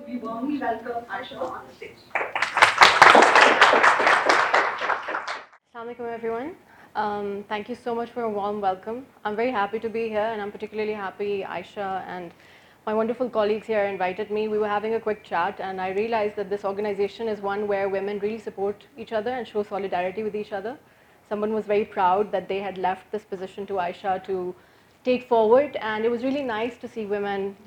we warmly welcome Aisha on the stage. Assalamu alaikum, everyone. Thank you so much for a warm welcome. I'm very happy to be here, and I'm particularly happy Aisha and my wonderful colleagues here invited me. We were having a quick chat, and I realized that this organization is one where women really support each other and show solidarity with each other. Someone was very proud that they had left this position to Aisha to take forward, and it was really nice to see women,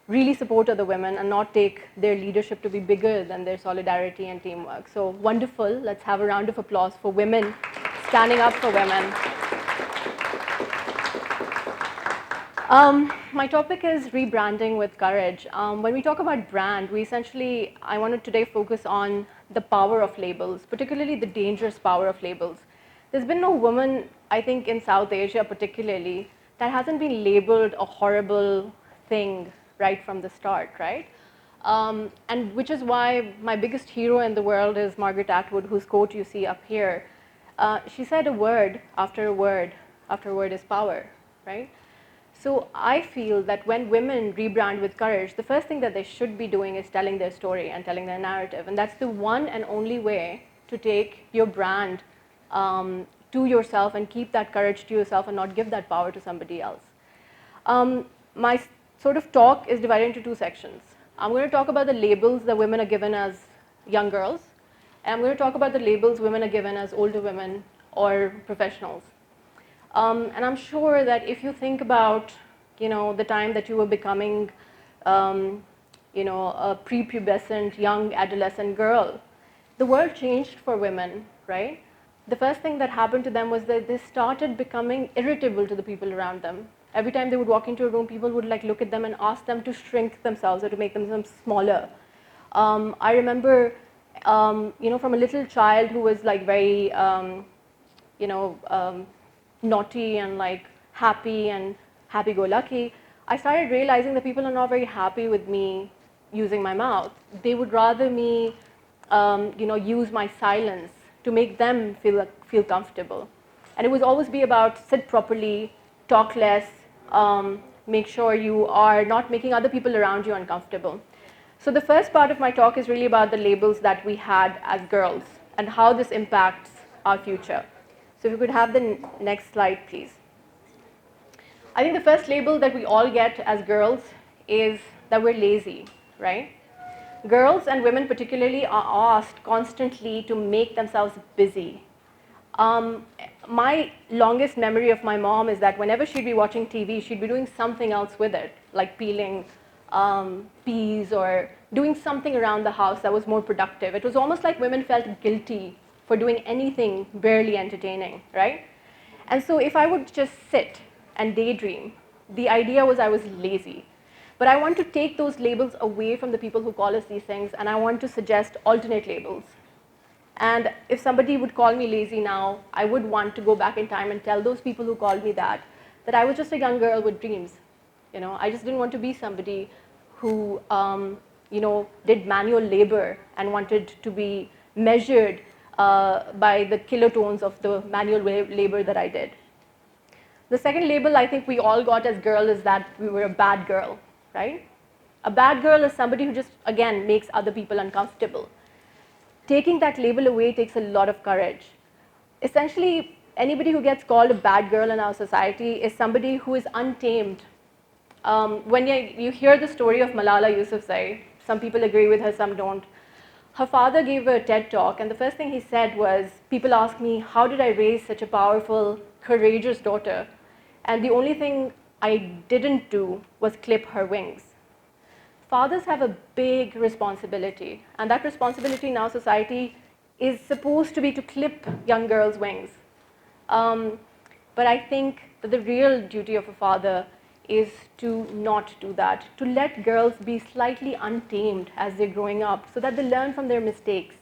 really support other women and not take their leadership to be bigger than their solidarity and teamwork. So wonderful. Let's have a round of applause for women standing up for women. My topic is rebranding with courage. When we talk about brand, I want to today focus on the power of labels, particularly the dangerous power of labels. There's been no woman, I think, in South Asia particularly, that hasn't been labeled a horrible thing right from the start, right? And which is why my biggest hero in the world is Margaret Atwood, whose quote you see up here. She said a word after a word after a word is power, right? So I feel that when women rebrand with courage, the first thing that they should be doing is telling their story and telling their narrative. And that's the one and only way to take your brand to yourself and keep that courage to yourself and not give that power to somebody else. My sort of talk is divided into two sections. I'm going to talk about the labels that women are given as young girls, and I'm going to talk about the labels women are given as older women or professionals. And I'm sure that if you think about, the time that you were becoming, a prepubescent, young adolescent girl, the world changed for women, right? The first thing that happened to them was that they started becoming irritable to the people around them. Every time they would walk into a room, people would look at them and ask them to shrink themselves or to make themselves smaller. I remember, from a little child who was very, naughty and happy and happy-go-lucky, I started realizing that people are not very happy with me using my mouth. They would rather me, use my silence to make them feel comfortable. And it would always be about sit properly, talk less, make sure you are not making other people around you uncomfortable. So the first part of my talk is really about the labels that we had as girls and how this impacts our future. So if you could have the next slide, please. I think the first label that we all get as girls is that we're lazy, right? Girls and women particularly are asked constantly to make themselves busy. My longest memory of my mom is that whenever she'd be watching TV, she'd be doing something else with it, like peeling peas or doing something around the house that was more productive. It was almost like women felt guilty for doing anything barely entertaining, right? And so if I would just sit and daydream, the idea was I was lazy. But I want to take those labels away from the people who call us these things, and I want to suggest alternate labels. And if somebody would call me lazy now, I would want to go back in time and tell those people who called me that I was just a young girl with dreams. I just didn't want to be somebody who, did manual labor and wanted to be measured by the kilotones of the manual labor that I did. The second label I think we all got as girl is that we were a bad girl, right? A bad girl is somebody who just, again, makes other people uncomfortable. Taking that label away takes a lot of courage. Essentially, anybody who gets called a bad girl in our society is somebody who is untamed. When you hear the story of Malala Yousafzai, some people agree with her, some don't. Her father gave her a TED talk, and the first thing he said was, people ask me, how did I raise such a powerful, courageous daughter? And the only thing I didn't do was clip her wings. Fathers have a big responsibility, and that responsibility in our society is supposed to be to clip young girls' wings. But I think that the real duty of a father is to not do that, to let girls be slightly untamed as they're growing up so that they learn from their mistakes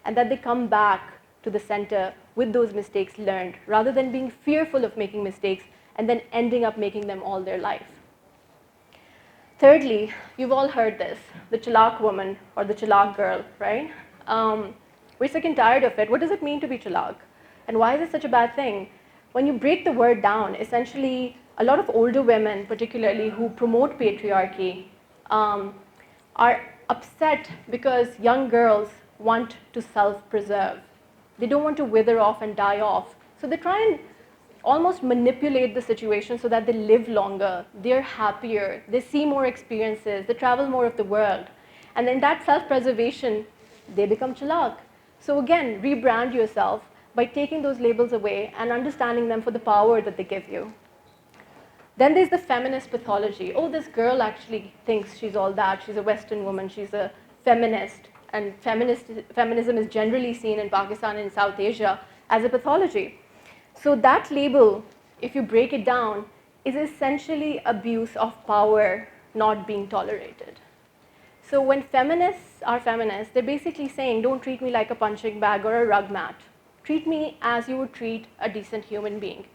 and that they come back to the center with those mistakes learned rather than being fearful of making mistakes and then ending up making them all their life. Thirdly, you've all heard this, the chalak woman or the chalak girl, right? We're sick and tired of it. What does it mean to be chalak? And why is it such a bad thing? When you break the word down, essentially, a lot of older women, particularly who promote patriarchy, are upset because young girls want to self-preserve. They don't want to wither off and die off. So they try and almost manipulate the situation so that they live longer, they're happier, they see more experiences, they travel more of the world. And in that self-preservation, they become chalak. So again, rebrand yourself by taking those labels away and understanding them for the power that they give you. Then there's the feminist pathology. Oh, this girl actually thinks she's all that. She's a Western woman. She's a feminist. And feminism is generally seen in Pakistan and South Asia as a pathology. So that label, if you break it down, is essentially abuse of power not being tolerated. So when feminists are feminists, they're basically saying, don't treat me like a punching bag or a rug mat. Treat me as you would treat a decent human being.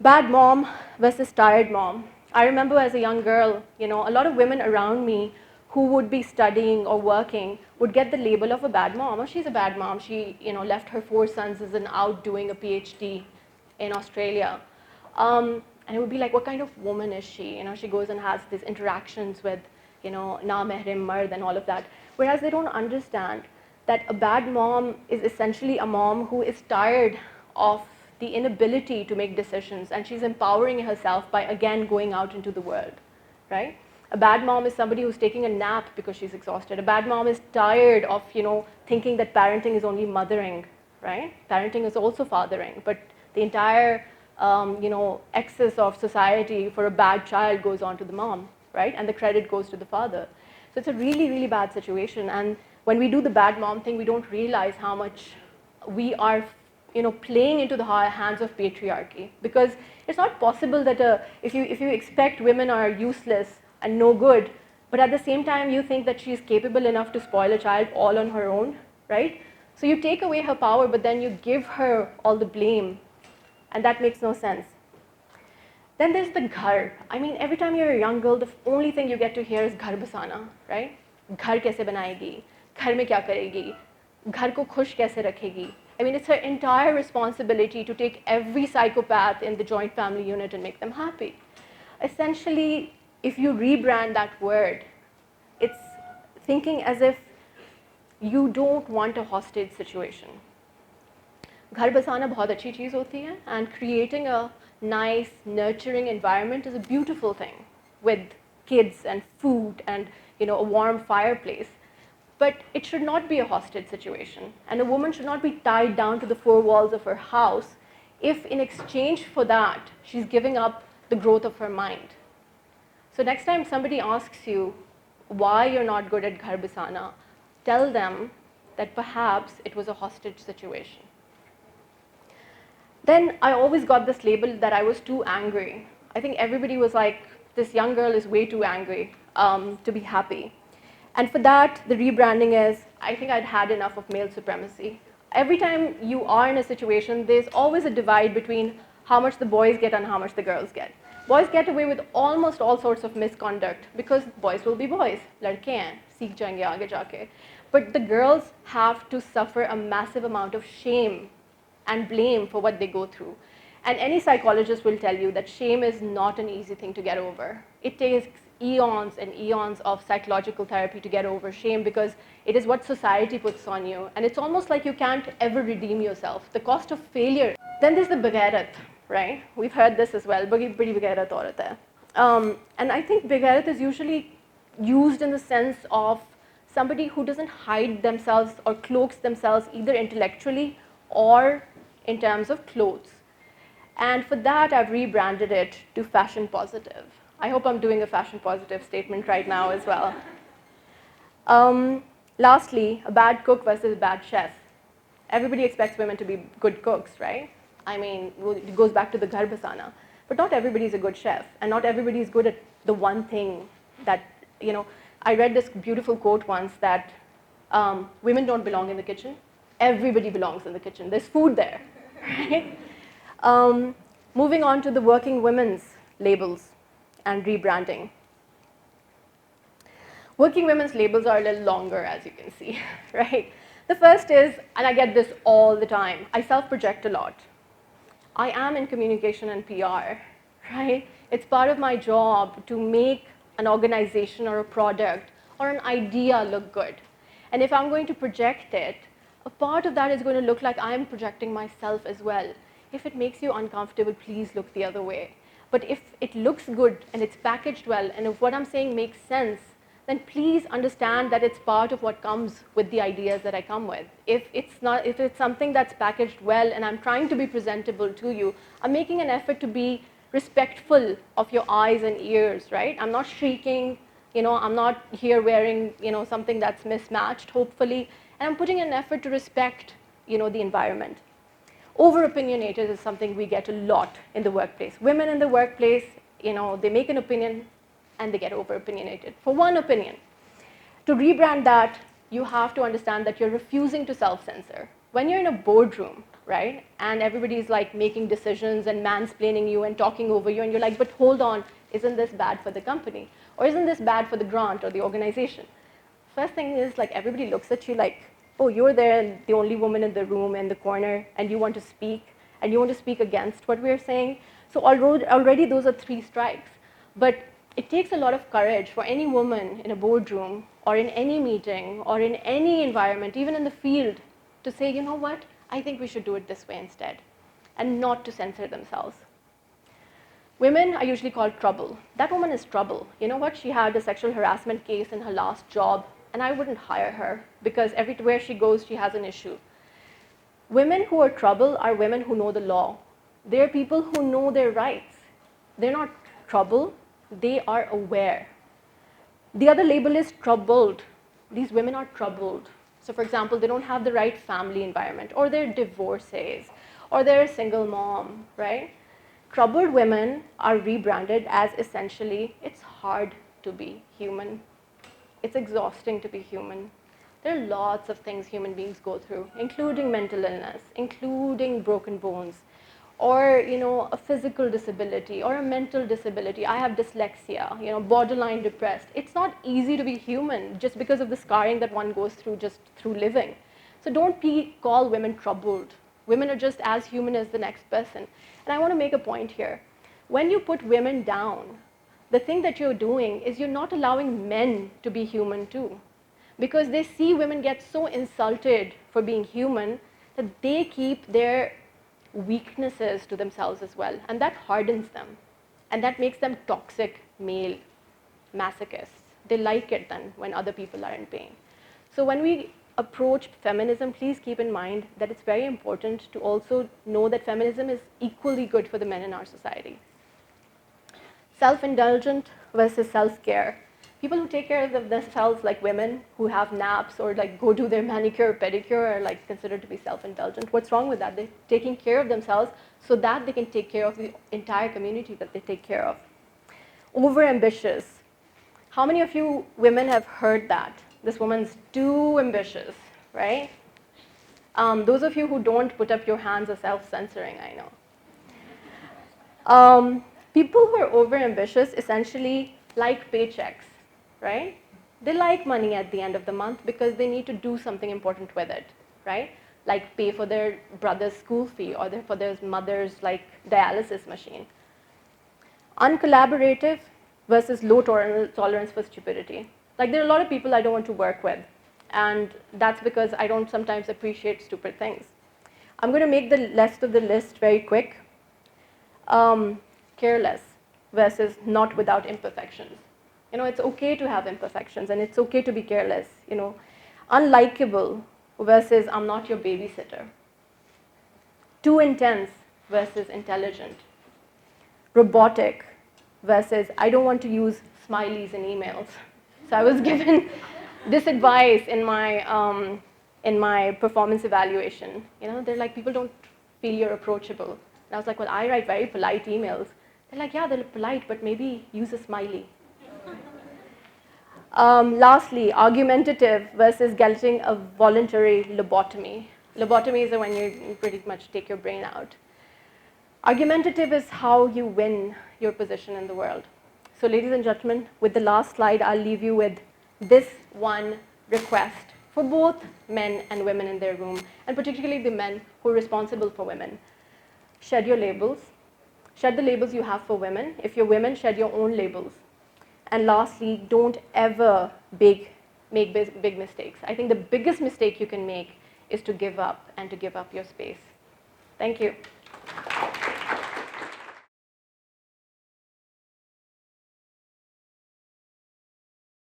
Bad mom versus tired mom. I remember as a young girl, a lot of women around me who would be studying or working would get the label of a bad mom. Oh, she's a bad mom. She, left her 4 sons and out doing a PhD in Australia. And it would be like, what kind of woman is she? She goes and has these interactions with, na-mehrim mard and all of that. Whereas they don't understand that a bad mom is essentially a mom who is tired of the inability to make decisions, and she's empowering herself by, again, going out into the world, right? A bad mom is somebody who's taking a nap because she's exhausted. A bad mom is tired of, thinking that parenting is only mothering, right? Parenting is also fathering, but the entire, excess of society for a bad child goes on to the mom, right? And the credit goes to the father. So it's a really, really bad situation. And when we do the bad mom thing, we don't realize how much we are playing into the hands of patriarchy, because it's not possible that if you expect women are useless and no good, but at the same time you think that she's capable enough to spoil a child all on her own, right? So you take away her power, but then you give her all the blame, and that makes no sense. Then there's the ghar. I mean, every time you're a young girl, the only thing you get to hear is ghar basana, right? Ghar kaise banayegi? Ghar mein kya karegi? Ghar ko khush kaise rakhegi? I mean, it's her entire responsibility to take every psychopath in the joint family unit and make them happy. Essentially, if you rebrand that word, it's thinking as if you don't want a hostage situation. Ghar basana bahut achhi cheez hoti hai, and creating a nice, nurturing environment is a beautiful thing with kids and food and a warm fireplace. But it should not be a hostage situation. And a woman should not be tied down to the 4 walls of her house if in exchange for that, she's giving up the growth of her mind. So next time somebody asks you why you're not good at ghar basana, tell them that perhaps it was a hostage situation. Then I always got this label that I was too angry. I think everybody was like, this young girl is way too angry to be happy. And for that, the rebranding is, I think I'd had enough of male supremacy. Every time you are in a situation, there's always a divide between how much the boys get and how much the girls get. Boys get away with almost all sorts of misconduct because boys will be boys. Ladke hain, seekh jayenge aage jaake. But the girls have to suffer a massive amount of shame and blame for what they go through. And any psychologist will tell you that shame is not an easy thing to get over. It takes eons and eons of psychological therapy to get over shame because it is what society puts on you. And it's almost like you can't ever redeem yourself. The cost of failure. Then there's the begairat, right? We've heard this as well. Badi begairat aurat hai. And I think begairat is usually used in the sense of somebody who doesn't hide themselves or cloaks themselves either intellectually or in terms of clothes. And for that, I've rebranded it to fashion positive. I hope I'm doing a fashion positive statement right now as well. Lastly, a bad cook versus a bad chef. Everybody expects women to be good cooks, right? I mean, it goes back to the ghar basana. But not everybody is a good chef, and not everybody is good at the one thing that, I read this beautiful quote once that women don't belong in the kitchen. Everybody belongs in the kitchen. There's food there, right? Moving on to the working women's labels and rebranding. Working women's labels are a little longer, as you can see, right? The first is, and I get this all the time, I self-project a lot. I am in communication and PR, right? It's part of my job to make an organization or a product or an idea look good. And if I'm going to project it, a part of that is going to look like I'm projecting myself as well. If it makes you uncomfortable, please look the other way. But if it looks good and it's packaged well, and if what I'm saying makes sense, then please understand that it's part of what comes with the ideas that I come with. If it's something that's packaged well and I'm trying to be presentable to you, I'm making an effort to be respectful of your eyes and ears, right? I'm not shrieking, I'm not here wearing, something that's mismatched, hopefully, and I'm putting an effort to respect, the environment. Over-opinionated is something we get a lot in the workplace. Women in the workplace, they make an opinion and they get over-opinionated for one opinion. To rebrand that, you have to understand that you're refusing to self-censor. When you're in a boardroom, right, and everybody's like making decisions and mansplaining you and talking over you, and you're like, but hold on, isn't this bad for the company? Or isn't this bad for the grant or the organization? First thing is, like, everybody looks at you like, oh, you're there, the only woman in the room in the corner, and you want to speak, and you want to speak against what we're saying. So already those are 3 strikes. But it takes a lot of courage for any woman in a boardroom or in any meeting or in any environment, even in the field, to say, you know what, I think we should do it this way instead, and not to censor themselves. Women are usually called trouble. That woman is trouble. You know what? She had a sexual harassment case in her last job, and I wouldn't hire her because everywhere she goes, she has an issue. Women who are trouble are women who know the law. They're people who know their rights. They're not trouble. They are aware. The other label is troubled. These women are troubled. So for example, they don't have the right family environment, or they're divorcees, or they're a single mom, right? Troubled women are rebranded as essentially, it's hard to be human. It's exhausting to be human. There are lots of things human beings go through, including mental illness, including broken bones, or a physical disability or a mental disability. I have dyslexia, borderline depressed. It's not easy to be human just because of the scarring that one goes through just through living. So don't call women troubled. Women are just as human as the next person. And I want to make a point here. When you put women down, the thing that you're doing is you're not allowing men to be human too. Because they see women get so insulted for being human that they keep their weaknesses to themselves as well, and that hardens them, and that makes them toxic male masochists. They like it then when other people are in pain. So when we approach feminism, please keep in mind that it's very important to also know that feminism is equally good for the men in our society. Self-indulgent versus self-care. People who take care of themselves, like women who have naps or like go do their manicure or pedicure, are like considered to be self-indulgent. What's wrong with that? They're taking care of themselves so that they can take care of the entire community that they take care of. Overambitious. How many of you women have heard that? This woman's too ambitious, right? Those of you who don't put up your hands are self-censoring, I know. People who are overambitious essentially like paychecks. Right? They like money at the end of the month because they need to do something important with it, right? Like pay for their brother's school fee or for their mother's like dialysis machine. Uncollaborative versus low tolerance for stupidity. Like there are a lot of people I don't want to work with, and that's because I don't sometimes appreciate stupid things. I'm going to make the rest of the list very quick. Careless versus not without imperfections. It's okay to have imperfections, and it's okay to be careless. Unlikable versus I'm not your babysitter. Too intense versus intelligent. Robotic versus I don't want to use smileys in emails. So I was given this advice in my performance evaluation. They're like, people don't feel you're approachable. And I was like, well, I write very polite emails. They're like, yeah, they're polite, but maybe use a smiley. Lastly, argumentative versus getting a voluntary lobotomy. Lobotomy is when you pretty much take your brain out. Argumentative is how you win your position in the world. So ladies and gentlemen, with the last slide, I'll leave you with this one request for both men and women in their room, and particularly the men who are responsible for women. Shed your labels. Shed the labels you have for women. If you're women, shed your own labels. And lastly, don't ever make big mistakes. I think the biggest mistake you can make is to give up and to give up your space. Thank you.